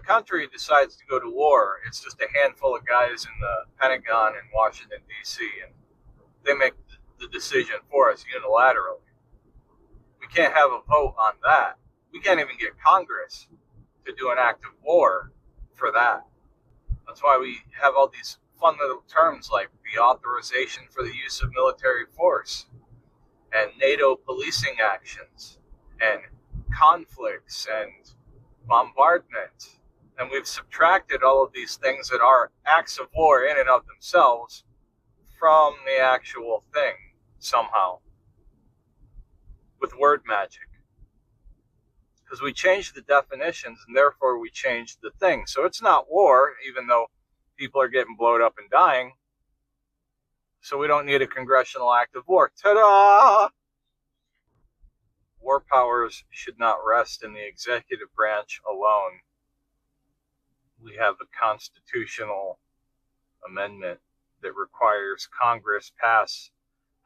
country decides to go to war, it's just a handful of guys in the Pentagon in Washington, D.C., and they make the decision for us unilaterally. We can't have a vote on that. We can't even get Congress to do an act of war for that. That's why we have all these fun little terms like the authorization for the use of military force and NATO policing actions and conflicts and bombardment. And we've subtracted all of these things that are acts of war in and of themselves from the actual thing somehow with word magic. Because we changed the definitions and therefore we changed the thing. So it's not war, even though people are getting blown up and dying. So we don't need a congressional act of war. Ta-da! War powers should not rest in the executive branch alone. We have a constitutional amendment that requires Congress pass,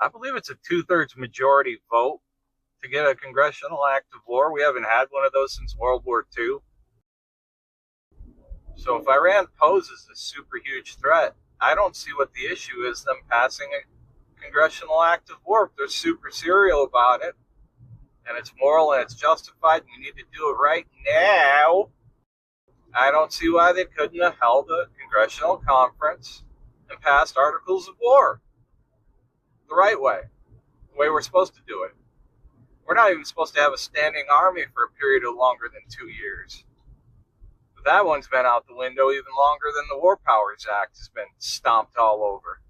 I believe it's a 2/3 majority vote to get a congressional act of war. We haven't had one of those since World War II. So if Iran poses a super huge threat, I don't see what the issue is them passing a congressional act of war. If they're super serial about it, and it's moral and it's justified, and we need to do it right now, I don't see why they couldn't have held a congressional conference and passed articles of war the right way, the way we're supposed to do it. We're not even supposed to have a standing army for a period of longer than 2 years. But that one's been out the window even longer than the War Powers Act has been stomped all over.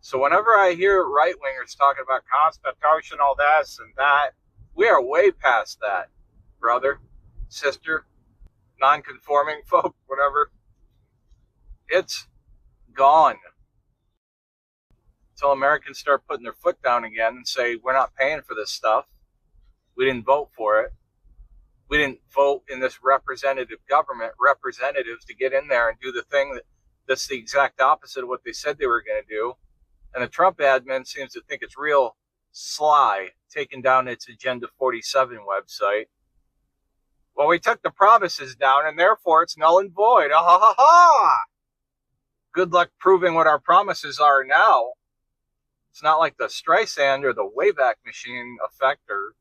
So whenever I hear right-wingers talking about constitutional this and that, we are way past that, brother, sister, non-conforming folk, whatever. It's gone. Until Americans start putting their foot down again and say, we're not paying for this stuff. We didn't vote for it. We didn't vote in this representative government, representatives to get in there and do the thing that's the exact opposite of what they said they were going to do. And the Trump admin seems to think it's real sly, taking down its Agenda 47 website. Well, we took the promises down, and therefore it's null and void. Ah, ha, ha, ha! Good luck proving what our promises are now. It's not like the Streisand or the Wayback Machine effect or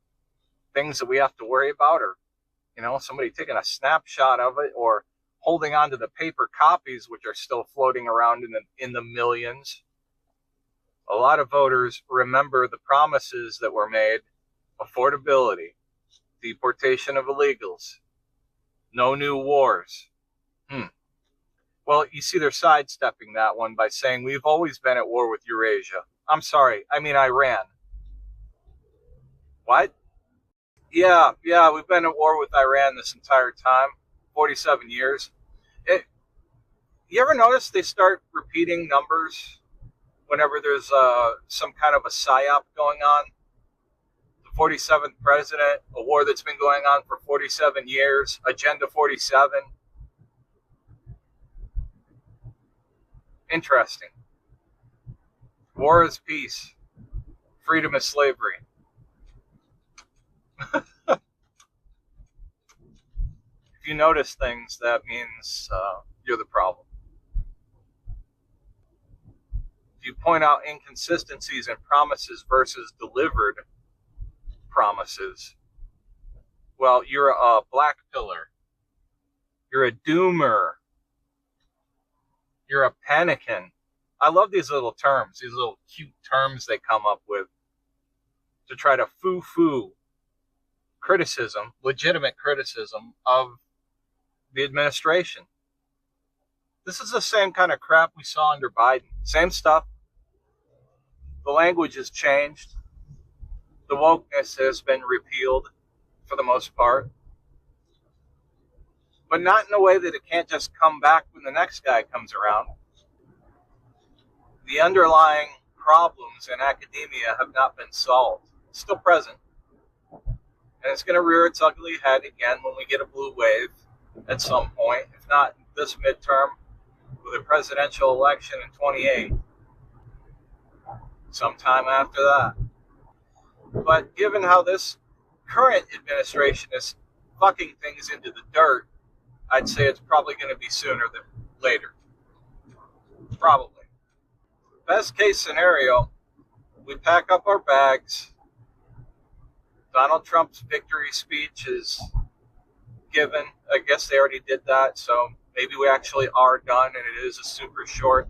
things that we have to worry about, or, somebody taking a snapshot of it or holding on to the paper copies, which are still floating around in the millions. A lot of voters remember the promises that were made: affordability, deportation of illegals, no new wars. Well, you see they're sidestepping that one by saying we've always been at war with Eurasia. I'm sorry, I mean Iran. What? Yeah, we've been at war with Iran this entire time, 47 years. You ever notice they start repeating numbers whenever there's some kind of a psyop going on? The 47th president, a war that's been going on for 47 years, Agenda 47. Interesting. War is peace. Freedom is slavery. If you notice things, that means you're the problem. If you point out inconsistencies in promises versus delivered promises, well, you're a black pillar. You're a doomer. You're a panican. I love these little terms, these little cute terms they come up with to try to foo-foo criticism, legitimate criticism of the administration. This is the same kind of crap we saw under Biden. Same stuff. The language has changed. The wokeness has been repealed for the most part. But not in a way that it can't just come back when the next guy comes around. The underlying problems in academia have not been solved. It's still present. And it's going to rear its ugly head again when we get a blue wave at some point, if not this midterm, with a presidential election in 28. Sometime after that. But given how this current administration is fucking things into the dirt, I'd say it's probably going to be sooner than later. Probably. Best case scenario, we pack up our bags. Donald Trump's victory speech is given. I guess they already did that, so maybe we actually are done and it is a super short,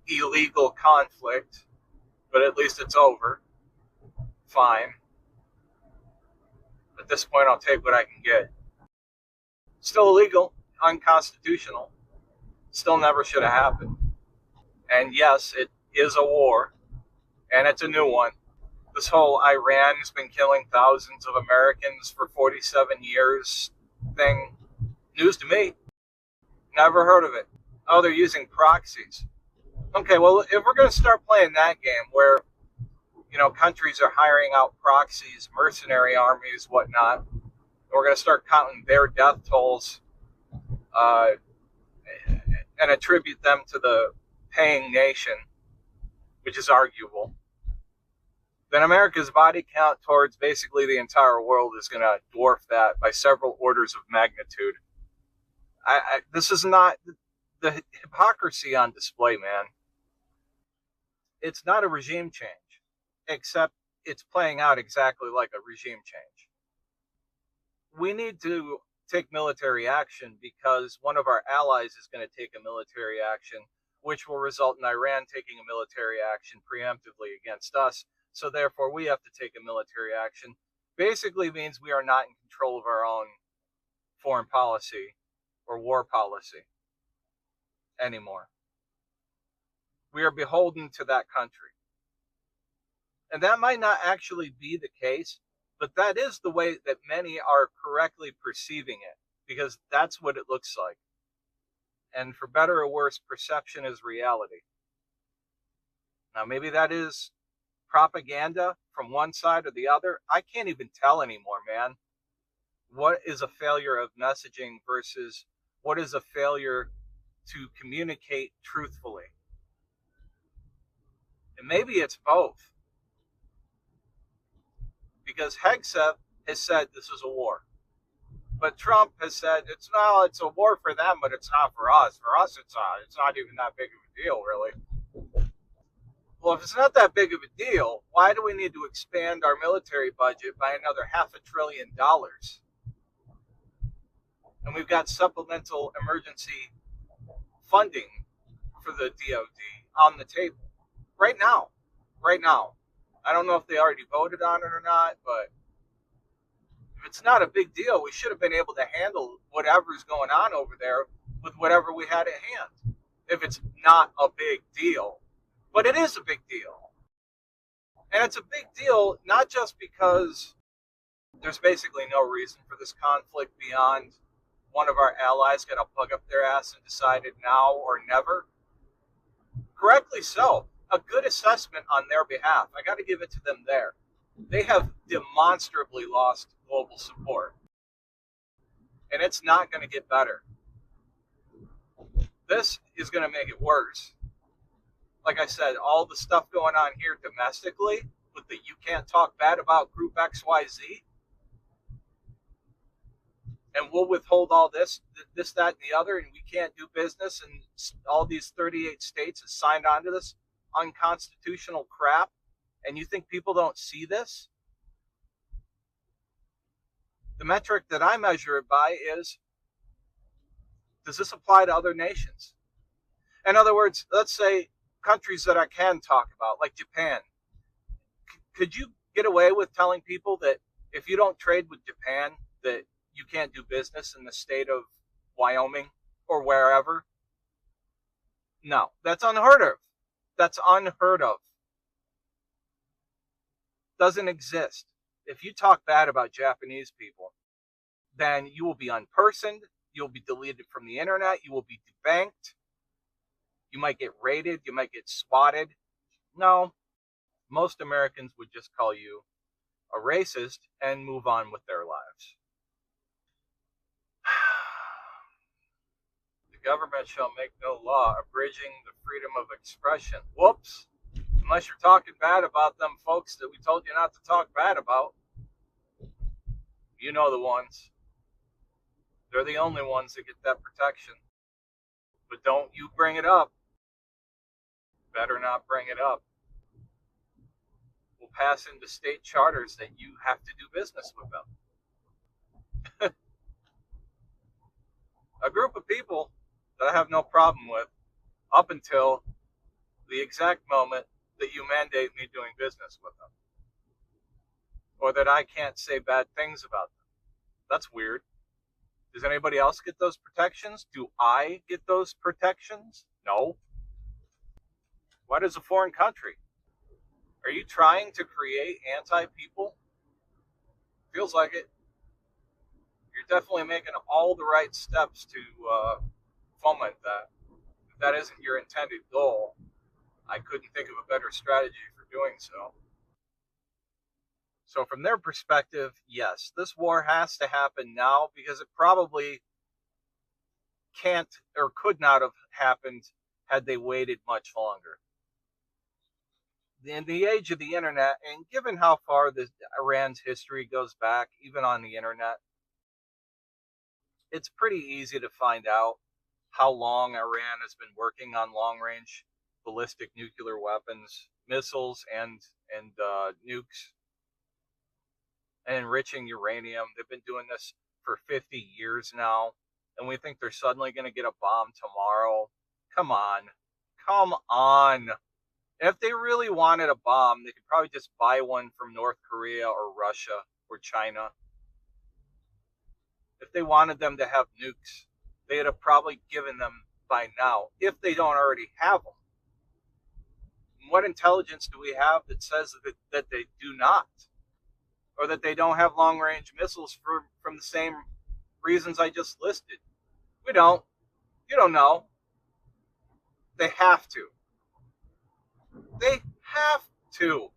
illegal conflict, but at least it's over. Fine. At this point, I'll take what I can get. Still illegal, unconstitutional, still never should have happened. And yes, it is a war, and it's a new one. This whole Iran has been killing thousands of Americans for 47 years thing, news to me. Never heard of it. Oh, they're using proxies. Okay, well, if we're going to start playing that game where, countries are hiring out proxies, mercenary armies, whatnot, we're going to start counting their death tolls and attribute them to the paying nation, which is arguable, then America's body count towards basically the entire world is going to dwarf that by several orders of magnitude. This is not the hypocrisy on display, man. It's not a regime change, except it's playing out exactly like a regime change. We need to take military action because one of our allies is going to take a military action, which will result in Iran taking a military action preemptively against us. So therefore, we have to take a military action. Basically means we are not in control of our own foreign policy or war policy anymore. We are beholden to that country. And that might not actually be the case, but that is the way that many are correctly perceiving it, because that's what it looks like. And for better or worse, perception is reality. Now, maybe that is propaganda from one side or the other. I can't even tell anymore, man. What is a failure of messaging versus what is a failure to communicate truthfully? And maybe it's both. Because Hegseth has said this is a war. But Trump has said it's a war for them, but it's not for us. For us, it's not even that big of a deal, really. Well, if it's not that big of a deal, why do we need to expand our military budget by another $500 billion? And we've got supplemental emergency funding for the DOD on the table right now. I don't know if they already voted on it or not, but if it's not a big deal, we should have been able to handle whatever's going on over there with whatever we had at hand. If it's not a big deal. But it is a big deal. And it's a big deal not just because there's basically no reason for this conflict beyond one of our allies got to plug up their ass and decided now or never. Correctly so. A good assessment on their behalf. I got to give it to them there. They have demonstrably lost global support. And it's not going to get better. This is going to make it worse. Like I said, all the stuff going on here domestically with the you can't talk bad about group XYZ, and we'll withhold all this, that, and the other, and we can't do business, and all these 38 states have signed on to this unconstitutional crap, and you think people don't see this? The metric that I measure it by is, does this apply to other nations? In other words, let's say countries that I can talk about, like Japan. Could you get away with telling people that if you don't trade with Japan, that you can't do business in the state of Wyoming or wherever? No, that's unheard of. That's unheard of. Doesn't exist. If you talk bad about Japanese people, then you will be unpersoned, you'll be deleted from the internet, you will be debanked. You might get raided. You might get swatted. No, most Americans would just call you a racist and move on with their lives. The government shall make no law abridging the freedom of expression. Whoops. Unless you're talking bad about them folks that we told you not to talk bad about. You know the ones. They're the only ones that get that protection. But don't you bring it up. Better not bring it up. We'll pass into state charters that you have to do business with them. A group of people that I have no problem with up until the exact moment that you mandate me doing business with them. Or that I can't say bad things about them. That's weird. Does anybody else get those protections? Do I get those protections? No. Why does a foreign country? Are you trying to create anti-people? Feels like it. You're definitely making all the right steps to foment that. If that isn't your intended goal, I couldn't think of a better strategy for doing so. So from their perspective, yes, this war has to happen now because it probably can't or could not have happened had they waited much longer. In the age of the internet, and given how far Iran's history goes back, even on the internet, it's pretty easy to find out how long Iran has been working on long-range ballistic nuclear weapons, missiles, and nukes, and enriching uranium. They've been doing this for 50 years now, and we think they're suddenly going to get a bomb tomorrow. Come on. Come on. If they really wanted a bomb, they could probably just buy one from North Korea or Russia or China. If they wanted them to have nukes, they'd have probably given them by now, if they don't already have them. What intelligence do we have that says that they do not? Or that they don't have long-range missiles from the same reasons I just listed? We don't. You don't know. They have to. They have to.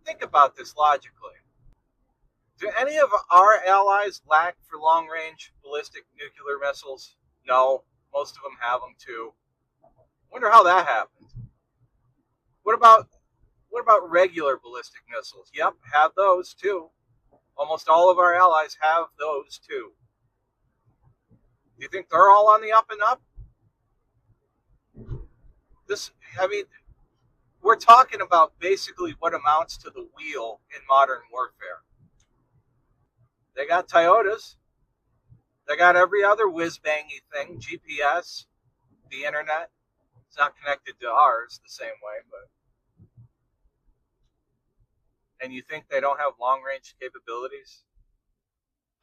Think about this logically. Do any of our allies lack for long-range ballistic nuclear missiles? No. Most of them have them too. Wonder how that happened. What about regular ballistic missiles? Yep, have those too. Almost all of our allies have those too. Do you think they're all on the up and up? We're talking about basically what amounts to the wheel in modern warfare. They got Toyotas. They got every other whiz-bangy thing, GPS, the internet. It's not connected to ours the same way, but. And you think they don't have long-range capabilities?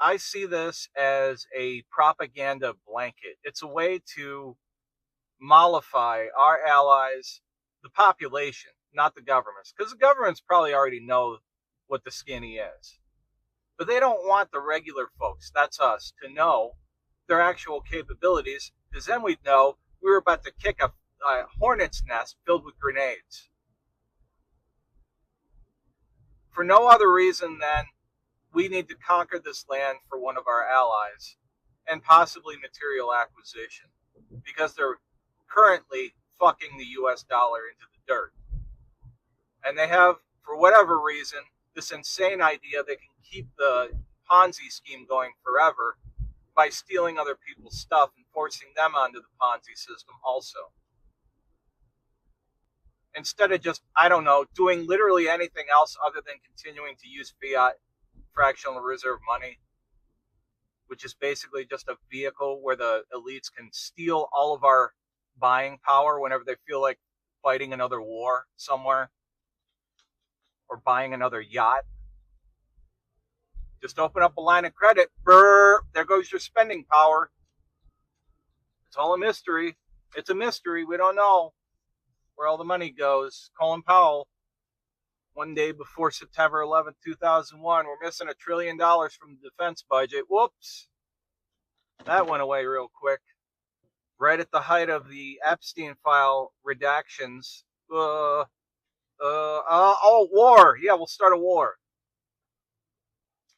I see this as a propaganda blanket. It's a way to mollify our allies, the population, not the governments, because the governments probably already know what the skinny is. But they don't want the regular folks, that's us, to know their actual capabilities, because then we'd know we were about to kick a hornet's nest filled with grenades. For no other reason than we need to conquer this land for one of our allies and possibly material acquisition, because they're currently fucking the US dollar into the dirt. And they have, for whatever reason, this insane idea they can keep the Ponzi scheme going forever by stealing other people's stuff and forcing them onto the Ponzi system also. Instead of just, I don't know, doing literally anything else other than continuing to use fiat fractional reserve money, which is basically just a vehicle where the elites can steal all of our buying power whenever they feel like fighting another war somewhere or buying another yacht. Just open up a line of credit. Brr, there goes your spending power. It's all a mystery. It's a mystery. We don't know where all the money goes. Colin Powell, one day before September 11th, 2001, we're missing $1 trillion from the defense budget. Whoops. That went away real quick. Right at the height of the Epstein file redactions. War. Yeah, we'll start a war.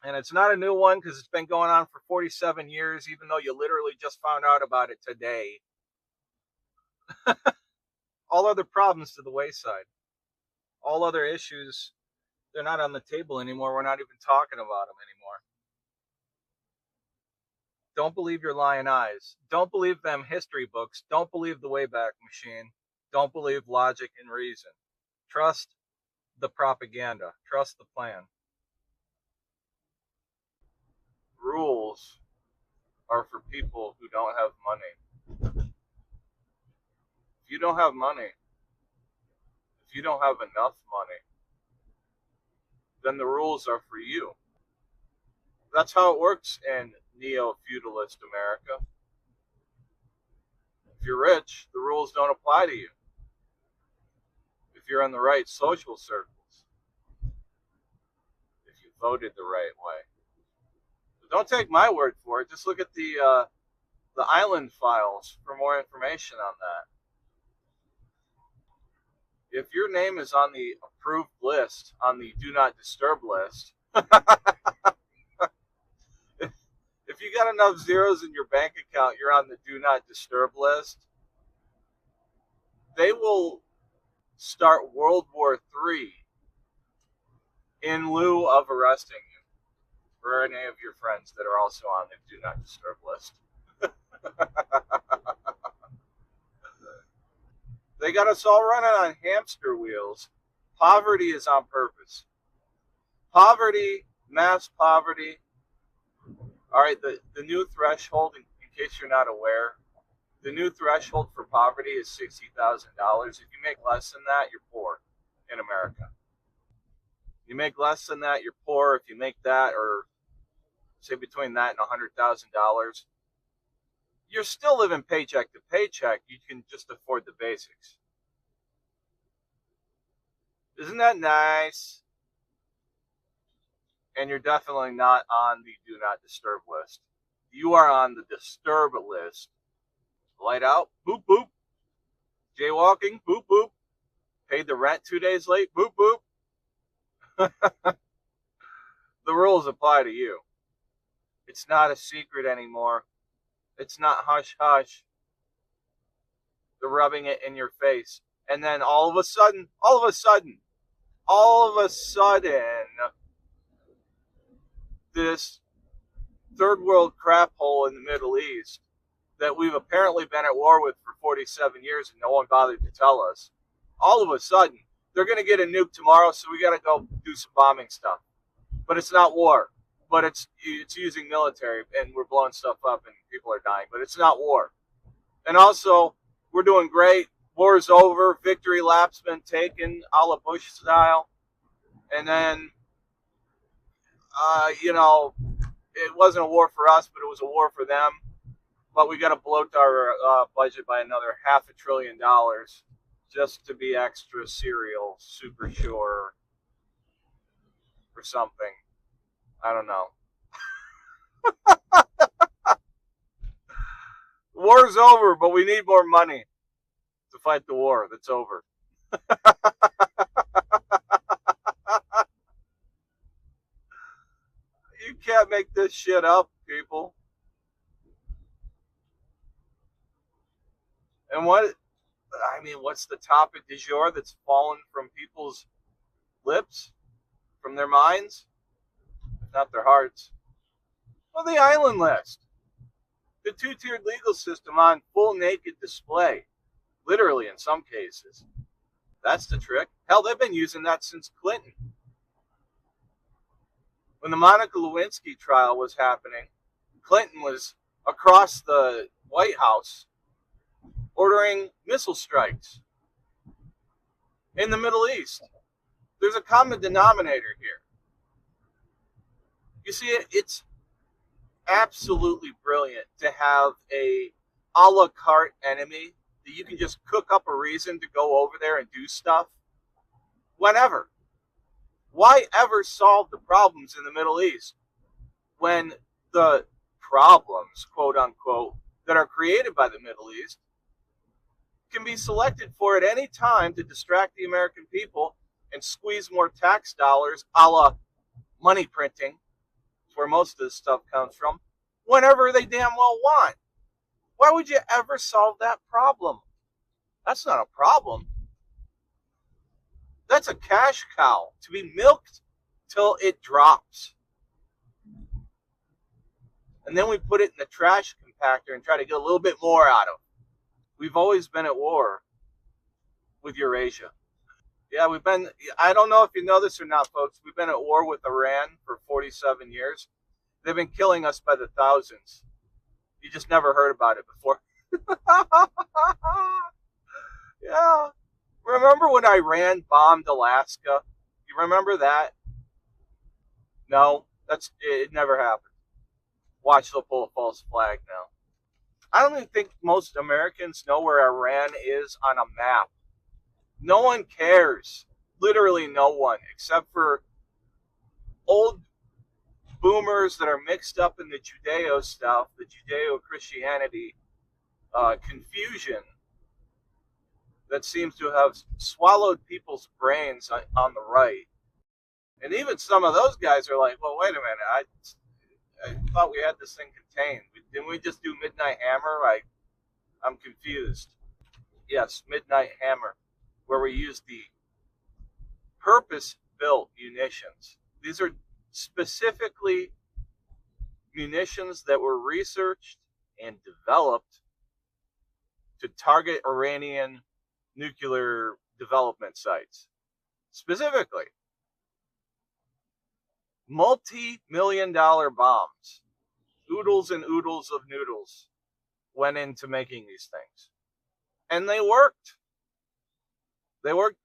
And it's not a new one because it's been going on for 47 years, even though you literally just found out about it today. All other problems to the wayside. All other issues, they're not on the table anymore. We're not even talking about them anymore. Don't believe your lying eyes. Don't believe them history books. Don't believe the Wayback Machine. Don't believe logic and reason. Trust the propaganda. Trust the plan. Rules are for people who don't have money. If you don't have money, if you don't have enough money, then the rules are for you. That's how it works in neo-feudalist America. If you're rich, the rules don't apply to you. If you're in the right social circles, if you voted the right way. But don't take my word for it. Just look at the island files for more information on that. If your name is on the approved list, on the do not disturb list, if you got enough zeros in your bank account, you're on the do not disturb list, they will start World War III in lieu of arresting you, or any of your friends that are also on the do not disturb list. They got us all running on hamster wheels. Poverty is on purpose. Poverty, mass poverty. All right, the new threshold, in case you're not aware, the new threshold for poverty is $60,000. If you make less than that, you're poor in America. You make less than that, you're poor. If you make that, or say between that and $100,000, you're still living paycheck to paycheck. You can just afford the basics. Isn't that nice? And you're definitely not on the do not disturb list. You are on the disturb list. Light out, boop, boop. Jaywalking, boop, boop. Paid the rent 2 days late, boop, boop. The rules apply to you. It's not a secret anymore. It's not hush hush. They're rubbing it in your face. And then all of a sudden, this third world crap hole in the Middle East that we've apparently been at war with for 47 years and no one bothered to tell us, all of a sudden, they're going to get a nuke tomorrow, so we got to go do some bombing stuff. But it's not war. But it's using military, and we're blowing stuff up and people are dying. But it's not war. And also, we're doing great. War's over. Victory lap's been taken, a la Bush style. And then, it wasn't a war for us, but it was a war for them. But we got to bloat our budget by another $500 billion just to be extra serial, super sure, or something. I don't know. War's over, but we need more money to fight the war that's over. You can't make this shit up, people. And what's the topic du jour that's fallen from people's lips, from their minds, if not their hearts? Well, the island list. The two-tiered legal system on full naked display. Literally, in some cases. That's the trick. Hell, they've been using that since Clinton. When the Monica Lewinsky trial was happening, Clinton was across the White House ordering missile strikes in the Middle East. There's a common denominator here. You see, it's absolutely brilliant to have a la carte enemy that you can just cook up a reason to go over there and do stuff whenever. Why ever solve the problems in the Middle East when the problems, quote unquote, that are created by the Middle East can be selected for at any time to distract the American people and squeeze more tax dollars, a la money printing, where most of this stuff comes from, whenever they damn well want. Why would you ever solve that problem? That's not a problem. That's a cash cow to be milked till it drops. and then we put it in the trash compactor and try to get a little bit more out of it. We've always been at war with Eurasia. Yeah, I don't know if you know this or not, folks. We've been at war with Iran for 47 years. They've been killing us by the thousands. You just never heard about it before. Yeah. Remember when Iran bombed Alaska? You remember that? No, it never happened. Watch, they'll pull a false flag now. I don't even think most Americans know where Iran is on a map. No one cares. Literally no one, except for old boomers that are mixed up in the Judeo stuff, the Judeo-Christianity confusion that seems to have swallowed people's brains on the right. And even some of those guys are like, well, wait a minute, I thought we had this thing contained. Didn't we just do Midnight Hammer? I'm confused. Yes, Midnight Hammer, where we use the purpose-built munitions. These are specifically munitions that were researched and developed to target Iranian nuclear development sites. Specifically, multi-million-dollar bombs, oodles and oodles of noodles went into making these things. And they worked. They worked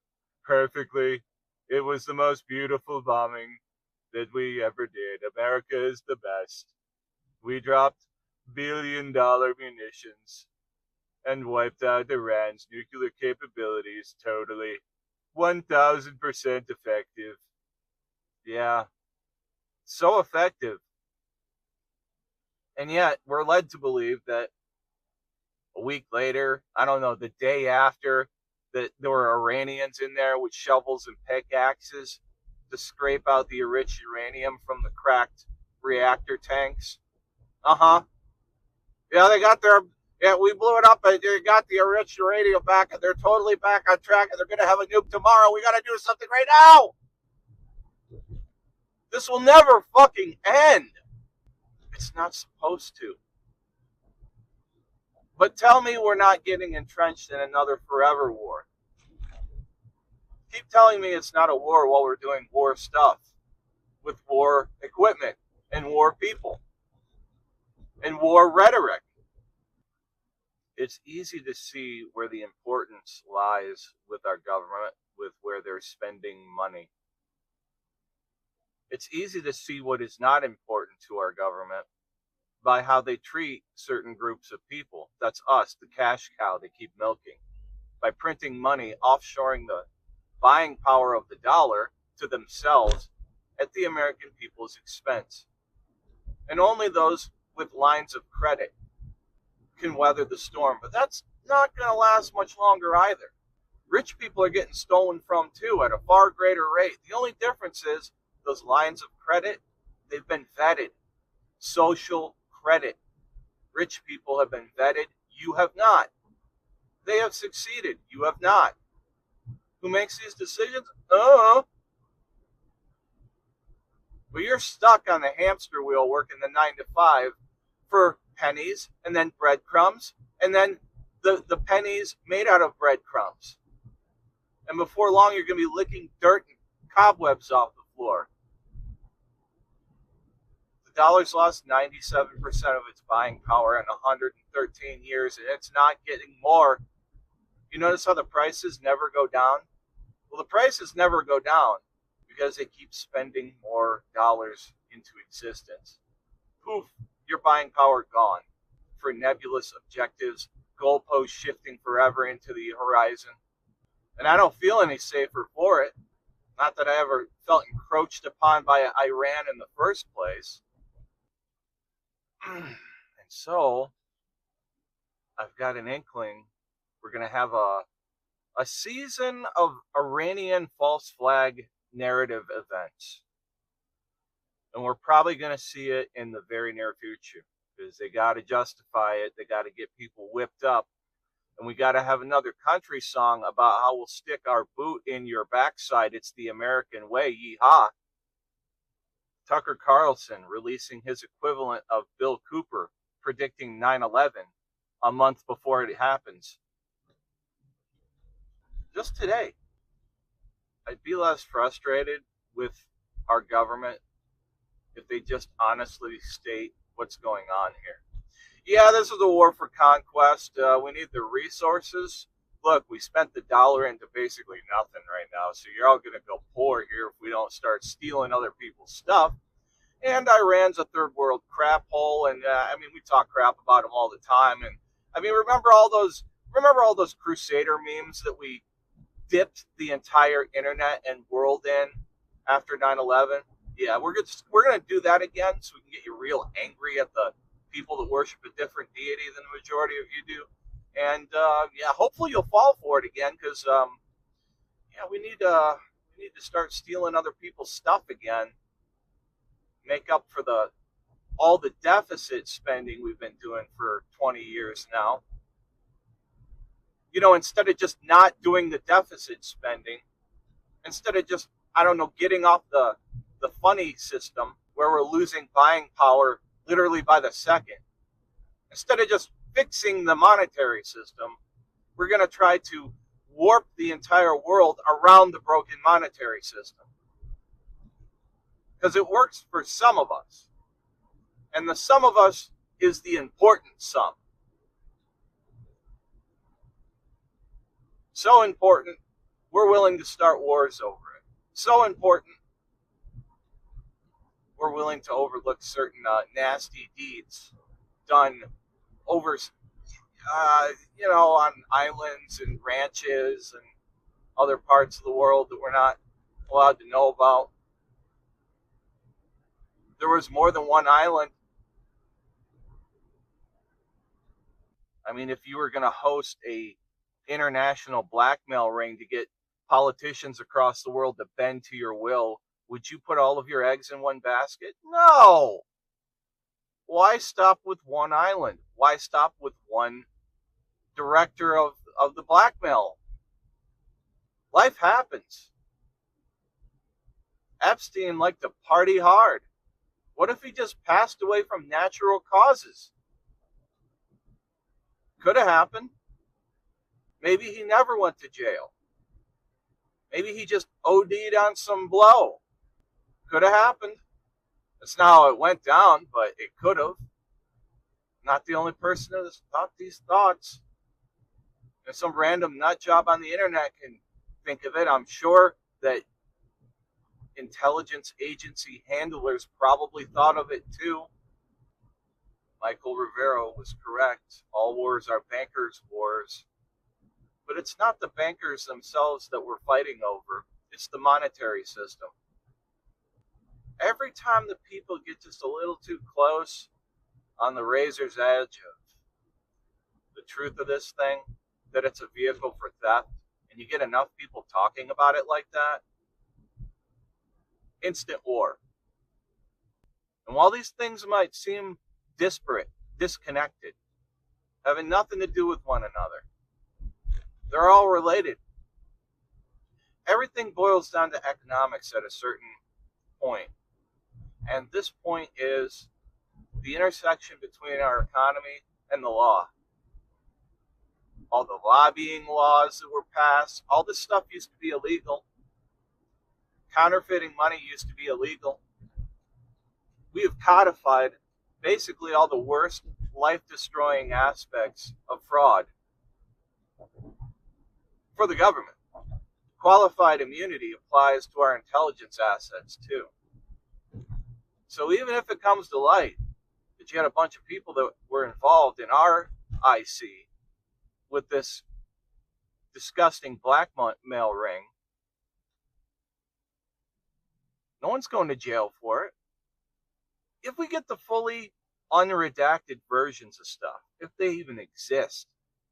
perfectly. It was the most beautiful bombing that we ever did. America is the best. We dropped billion-dollar munitions and wiped out Iran's nuclear capabilities totally. 1,000% effective. Yeah. So effective. And yet, we're led to believe that a week later, I don't know, the day after, that there were Iranians in there with shovels and pickaxes to scrape out the enriched uranium from the cracked reactor tanks. Yeah, they got their... Yeah, we blew it up and they got the enriched uranium back and they're totally back on track and they're going to have a nuke tomorrow. We got to do something right now. This will never fucking end. It's not supposed to. But tell me we're not getting entrenched in another forever war. Keep telling me it's not a war while we're doing war stuff with war equipment and war people and war rhetoric. It's easy to see where the importance lies with our government, with where they're spending money. It's easy to see what is not important to our government by how they treat certain groups of people. That's us, the cash cow they keep milking. By printing money, offshoring the buying power of the dollar to themselves at the American people's expense. And only those with lines of credit can weather the storm. But that's not going to last much longer either. Rich people are getting stolen from too at a far greater rate. The only difference is those lines of credit, they've been vetted. Social credit. Rich people have been vetted. You have not. They have succeeded. You have not. Who makes these decisions? Well, you're stuck on the hamster wheel working the 9 to 5 for pennies and then breadcrumbs and then the pennies made out of breadcrumbs. And before long, you're going to be licking dirt and cobwebs off the floor. The dollar's lost 97% of its buying power in 113 years, and it's not getting more. You notice how the prices never go down? Well, the prices never go down because they keep spending more dollars into existence. Poof, your buying power gone for nebulous objectives, goalposts shifting forever into the horizon. And I don't feel any safer for it. Not that I ever felt encroached upon by Iran in the first place. And so, I've got an inkling we're going to have a season of Iranian false flag narrative events. And we're probably going to see it in the very near future because they got to justify it. They got to get people whipped up. And we got to have another country song about how we'll stick our boot in your backside. It's the American way. Yeehaw. Tucker Carlson releasing his equivalent of Bill Cooper predicting 9/11 a month before it happens. Just today, I'd be less frustrated with our government if they just honestly state what's going on here. Yeah, this is a war for conquest. We need the resources. Look, we spent the dollar into basically nothing right now, so you're all going to go poor here if we don't start stealing other people's stuff. And Iran's a third world crap hole, and I mean, we talk crap about them all the time. And I mean, remember all those Crusader memes that we dipped the entire internet and world in after 9/11? Yeah, we're gonna do that again, so we can get you real angry at the people that worship a different deity than the majority of you do. And yeah, hopefully you'll fall for it again, because yeah, we need to start stealing other people's stuff again, make up for all the deficit spending we've been doing for 20 years now. You know, instead of just not doing the deficit spending, instead of just, I don't know, getting off the funny system where we're losing buying power literally by the second, instead of just fixing the monetary system, we're going to try to warp the entire world around the broken monetary system. Because it works for some of us. And the sum of us is the important sum. So important, we're willing to start wars over it. So important, we're willing to overlook certain nasty deeds done over, you know, on islands and ranches and other parts of the world that we're not allowed to know about. There was more than one island. I mean, if you were going to host a international blackmail ring to get politicians across the world to bend to your will, would you put all of your eggs in one basket? No. Why stop with one island? Why stop with one director of the blackmail? Life happens. Epstein liked to party hard. What if he just passed away from natural causes? Could have happened. Maybe he never went to jail. Maybe he just OD'd on some blow. Could have happened. That's not how it went down, but it could have. Not the only person that has thought these thoughts. If some random nut job on the internet can think of it, I'm sure that intelligence agency handlers probably thought of it too. Michael Rivero was correct. All wars are bankers' wars. But it's not the bankers themselves that we're fighting over. It's the monetary system. Every time the people get just a little too close on the razor's edge of the truth of this thing, that it's a vehicle for theft, and you get enough people talking about it like that, instant war. And while these things might seem disparate, disconnected, having nothing to do with one another, they're all related. Everything boils down to economics at a certain point. And this point is the intersection between our economy and the law. All the lobbying laws that were passed, all this stuff used to be illegal. Counterfeiting money used to be illegal. We have codified basically all the worst life-destroying aspects of fraud for the government. Qualified immunity applies to our intelligence assets too. So even if it comes to light that you had a bunch of people that were involved in our IC with this disgusting blackmail ring, no one's going to jail for it. If we get the fully unredacted versions of stuff, if they even exist,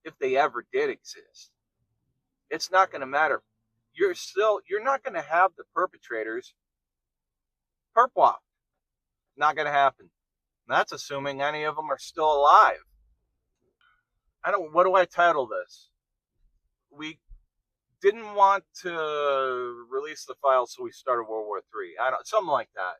if they ever did exist, it's not going to matter. You're not going to have the perpetrators perp walk. Not going to happen. And that's assuming any of them are still alive. What do I title this? We didn't want to release the file, so we started World War III. Something like that.